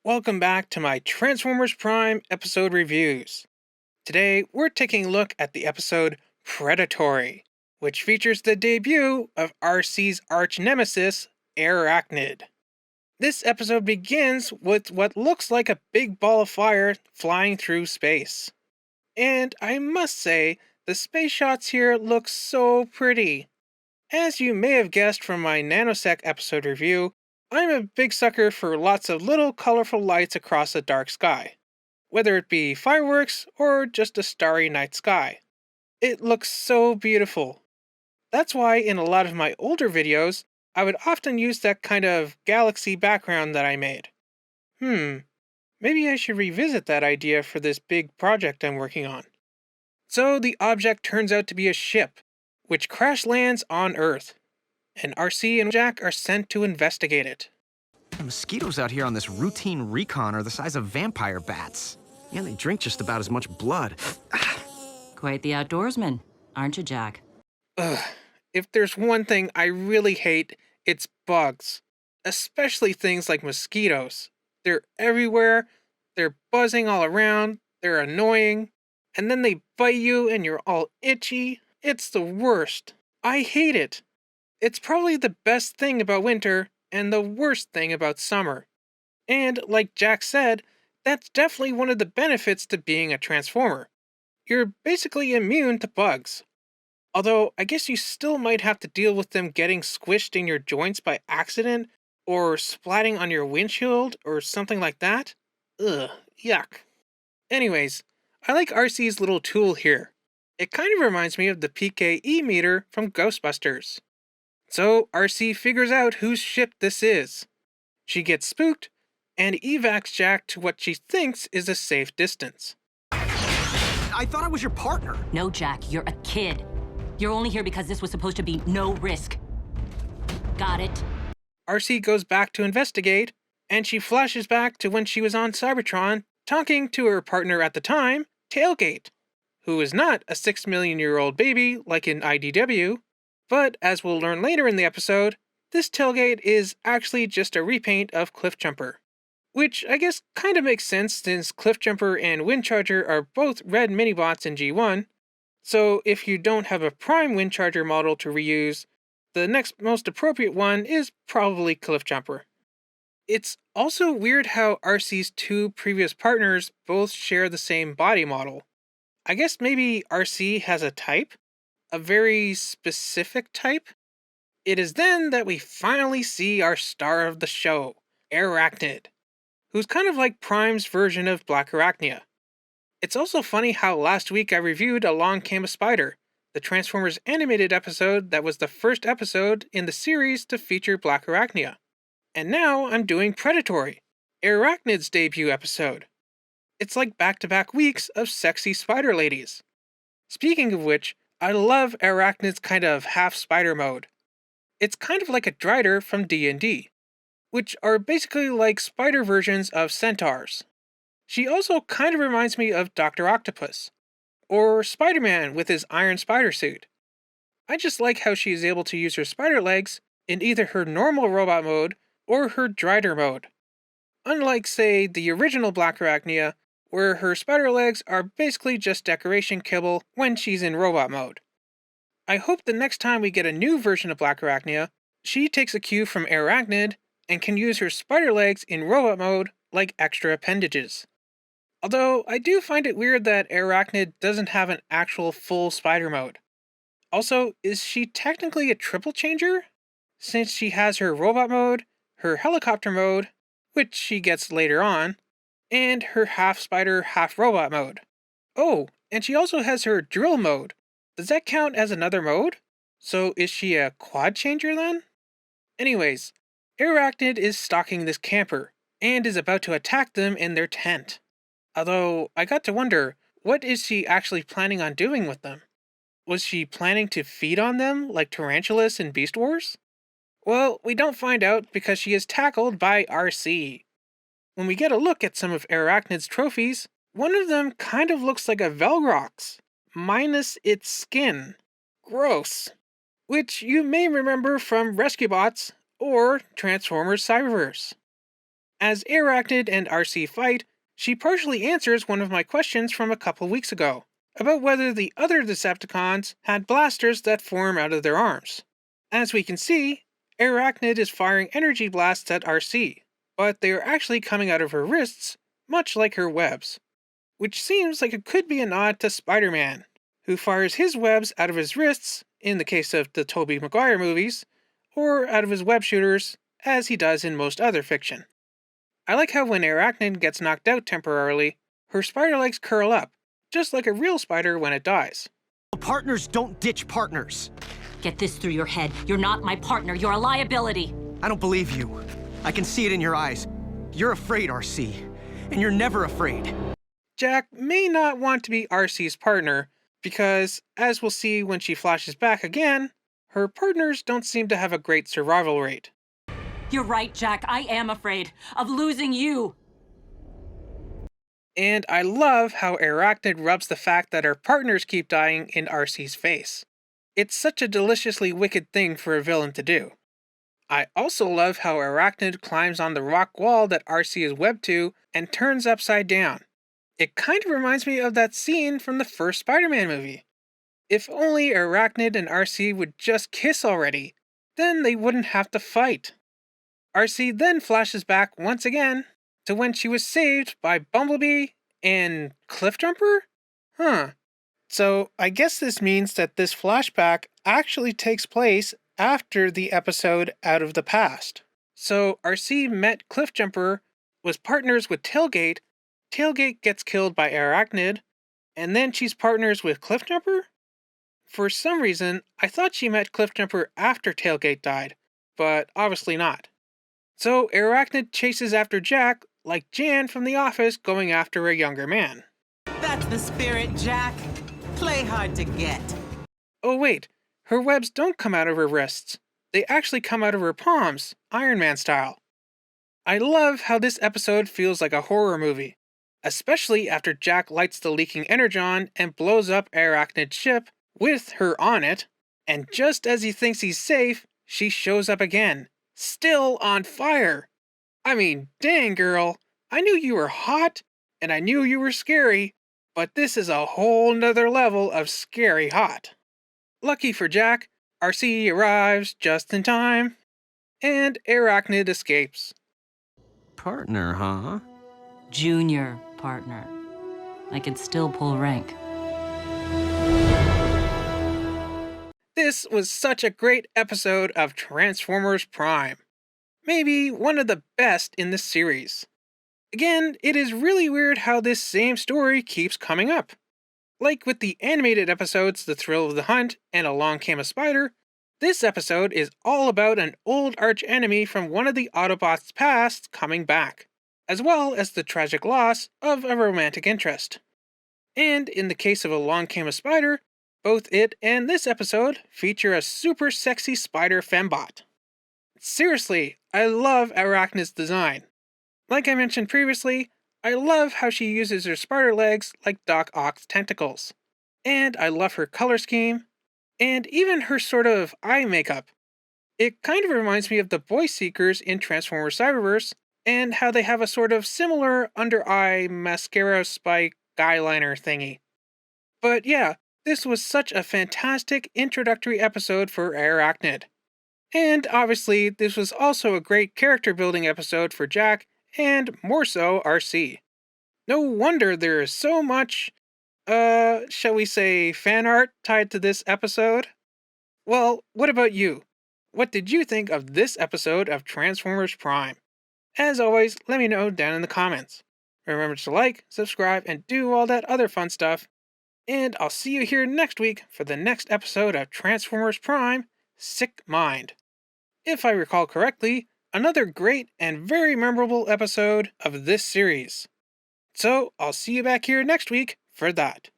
Welcome back to my Transformers Prime episode reviews. Today, we're taking a look at the episode Predatory, which features the debut of Arcee's archnemesis, Airachnid. This episode begins with what looks like a big ball of fire flying through space. And I must say, the space shots here look so pretty. As you may have guessed from my Nanosec episode review, I'm a big sucker for lots of little colorful lights across a dark sky, whether it be fireworks or just a starry night sky. It looks so beautiful. That's why in a lot of my older videos, I would often use that kind of galaxy background that I made. Maybe I should revisit that idea for this big project I'm working on. So the object turns out to be a ship, which crash lands on Earth, and Arcee and Jack are sent to investigate it. The mosquitoes out here on this routine recon are the size of vampire bats. Yeah, they drink just about as much blood. Quite the outdoorsman, aren't you, Jack? Ugh, if there's one thing I really hate, it's bugs. Especially things like mosquitoes. They're everywhere, they're buzzing all around, they're annoying, and then they bite you and you're all itchy. It's the worst. I hate it. It's probably the best thing about winter and the worst thing about summer. And like Jack said, that's definitely one of the benefits to being a Transformer. You're basically immune to bugs. Although I guess you still might have to deal with them getting squished in your joints by accident or splatting on your windshield or something like that. Ugh, yuck. Anyways, I like Arcee's little tool here. It kind of reminds me of the PKE meter from Ghostbusters. So Arcee figures out whose ship this is. She gets spooked and evacs Jack to what she thinks is a safe distance. I thought I was your partner. No, Jack, you're a kid. You're only here because this was supposed to be no risk. Got it? Arcee goes back to investigate, and she flashes back to when she was on Cybertron talking to her partner at the time, Tailgate, who is not a 6 million-year-old baby like in IDW, but as we'll learn later in the episode, this Tailgate is actually just a repaint of Cliffjumper. Which I guess kind of makes sense since Cliffjumper and Windcharger are both red minibots in G1, so if you don't have a Prime Windcharger model to reuse, the next most appropriate one is probably Cliffjumper. It's also weird how Arcee's two previous partners both share the same body model. I guess maybe Arcee has a type? A very specific type? It is then that we finally see our star of the show, Airachnid, who's kind of like Prime's version of Black Arachnia. It's also funny how last week I reviewed Along Came a Spider, the Transformers animated episode that was the first episode in the series to feature Black Arachnia. And now I'm doing Predatory, Arachnid's debut episode. It's like back-to-back weeks of sexy spider ladies. Speaking of which, I love Arachnid's kind of half-spider mode. It's kind of like a Drider from D&D, which are basically like spider versions of centaurs. She also kind of reminds me of Dr. Octopus, or Spider-Man with his iron spider suit. I just like how she is able to use her spider legs in either her normal robot mode or her Drider mode. Unlike, say, the original Black Arachnia, where her spider legs are basically just decoration kibble when she's in robot mode. I hope the next time we get a new version of Black Arachnia, she takes a cue from Arachnid and can use her spider legs in robot mode like extra appendages. Although I do find it weird that Arachnid doesn't have an actual full spider mode. Also, is she technically a triple changer? Since she has her robot mode, her helicopter mode, which she gets later on, and her half spider, half robot mode. Oh, and she also has her drill mode. Does that count as another mode? So is she a quad changer then? Anyways, Arachnid is stalking this camper, and is about to attack them in their tent. Although, I got to wonder, what is she actually planning on doing with them? Was she planning to feed on them like Tarantulas in Beast Wars? Well, we don't find out because she is tackled by Arcee. When we get a look at some of Arachnid's trophies, one of them kind of looks like a Velgrox, minus its skin. Gross. Which you may remember from Rescue Bots or Transformers Cyberverse. As Airachnid and Arcee fight, she partially answers one of my questions from a couple weeks ago, about whether the other Decepticons had blasters that form out of their arms. As we can see, Airachnid is firing energy blasts at Arcee, but they are actually coming out of her wrists, much like her webs. Which seems like it could be a nod to Spider-Man, who fires his webs out of his wrists, in the case of the Tobey Maguire movies, or out of his web shooters, as he does in most other fiction. I like how when Arachnid gets knocked out temporarily, her spider legs curl up, just like a real spider when it dies. Partners don't ditch partners. Get this through your head. You're not my partner. You're a liability. I don't believe you. I can see it in your eyes. You're afraid, Arcee. And you're never afraid. Jack may not want to be Arcee's partner, because, as we'll see when she flashes back again, her partners don't seem to have a great survival rate. You're right, Jack. I am afraid of losing you. And I love how Arachnid rubs the fact that her partners keep dying in Arcee's face. It's such a deliciously wicked thing for a villain to do. I also love how Arachnid climbs on the rock wall that Arcee is webbed to and turns upside down. It kind of reminds me of that scene from the first Spider-Man movie. If only Arachnid and Arcee would just kiss already, then they wouldn't have to fight. Arcee then flashes back once again to when she was saved by Bumblebee and Cliffjumper? So I guess this means that this flashback actually takes place after the episode Out of the Past. So Arcee met Cliffjumper, was partners with Tailgate, Tailgate gets killed by Arachnid, and then she's partners with Cliffjumper? For some reason, I thought she met Cliffjumper after Tailgate died, but obviously not. So Arachnid chases after Jack, like Jan from The Office going after a younger man. That's the spirit, Jack. Play hard to get. Oh wait, her webs don't come out of her wrists. They actually come out of her palms, Iron Man style. I love how this episode feels like a horror movie, especially after Jack lights the leaking energon and blows up Arachnid's ship with her on it, and just as he thinks he's safe, she shows up again, still on fire. I mean, dang girl, I knew you were hot, and I knew you were scary, but this is a whole nother level of scary hot. Lucky for Jack, Arcee arrives just in time, and Arachnid escapes. Partner, huh? Junior partner. I could still pull rank. This was such a great episode of Transformers Prime. Maybe one of the best in the series. Again, it is really weird how this same story keeps coming up. Like with the animated episodes The Thrill of the Hunt and Along Came a Spider, this episode is all about an old arch-enemy from one of the Autobots' past coming back, as well as the tragic loss of a romantic interest. And in the case of Along Came a Spider, both it and this episode feature a super sexy spider fembot. Seriously, I love Arachnid's design. Like I mentioned previously, I love how she uses her spider legs like Doc Ock's tentacles. And I love her color scheme, and even her sort of eye makeup. It kind of reminds me of the Boy Seekers in Transformers Cyberverse, and how they have a sort of similar under-eye mascara spike eyeliner thingy. But yeah, this was such a fantastic introductory episode for Arachnid. And obviously, this was also a great character building episode for Jack, and more so Arcee. No wonder there is so much, shall we say, fan art tied to this episode? Well, what about you? What did you think of this episode of Transformers Prime? As always, let me know down in the comments. Remember to like, subscribe, and do all that other fun stuff. And I'll see you here next week for the next episode of Transformers Prime, Sick Mind. If I recall correctly, another great and very memorable episode of this series. So I'll see you back here next week for that.